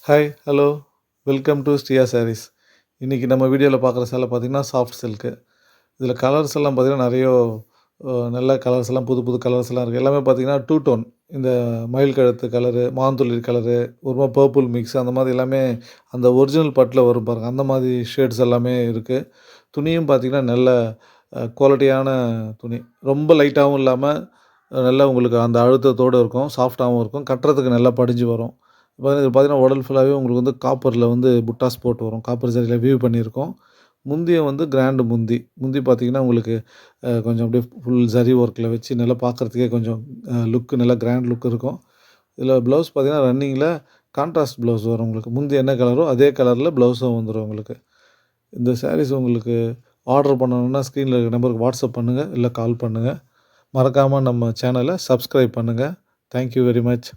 Hi, hello. Welcome to Sriya Sarees. இன்றைக்கி நம்ம வீடியோவில் பார்க்குற சேலை பார்த்திங்கன்னா சாஃப்ட் சில்க்கு. இதில் கலர்ஸ் எல்லாம் பார்த்திங்கன்னா நிறைய நல்ல கலர்ஸ் எல்லாம் புது புது கலர்ஸ் எல்லாம் இருக்குது. எல்லாமே பார்த்திங்கன்னா டூ டோன். இந்த மயில் கழுத்து கலரு, மாந்துளிர் கலரு, ஒரு மாதிரி பர்பிள் மிக்ஸ் அந்த மாதிரி எல்லாமே அந்த ஒரிஜினல் பட்டில் வரும் பாருங்கள், அந்த மாதிரி ஷேட்ஸ் எல்லாமே இருக்குது. துணியும் பார்த்திங்கன்னா நல்ல குவாலிட்டியான துணி. ரொம்ப லைட்டாகவும் இல்லாமல் நல்லா உங்களுக்கு அந்த அழுத்தத்தோடு இருக்கும், சாஃப்டாகவும் இருக்கும், கட்டுறதுக்கு நல்லா படிஞ்சு வரும். இது பார்த்தீங்கன்னா உடல் ஃபுல்லாகவே உங்களுக்கு வந்து காப்பரில் வந்து புட்டாஸ் போட்டு வரும். காப்பர் சரியில் வீவ் பண்ணியிருக்கோம். முந்திய வந்து கிராண்டு முந்தி பார்த்தீங்கன்னா உங்களுக்கு கொஞ்சம் அப்படியே ஃபுல் ஜரி ஒர்க்கில் வச்சு நல்லா பார்க்குறதுக்கே கொஞ்சம் லுக்கு நல்லா கிராண்ட் லுக் இருக்கும். இதில் ப்ளவுஸ் பார்த்தீங்கன்னா ரன்னிங்கில் கான்ட்ராஸ்ட் ப்ளவுஸ் வரும் உங்களுக்கு. முந்தி என்ன கலரோ அதே கலரில் ப்ளவுஸும் வந்துடும் உங்களுக்கு. இந்த சாரீஸ் உங்களுக்கு ஆர்டர் பண்ணணுன்னா ஸ்க்ரீனில் இருக்கிற நம்பருக்கு வாட்ஸ்அப் பண்ணுங்கள், இல்லை கால் பண்ணுங்கள். மறக்காமல் நம்ம சேனலை சப்ஸ்கிரைப் பண்ணுங்கள். Thank you very much.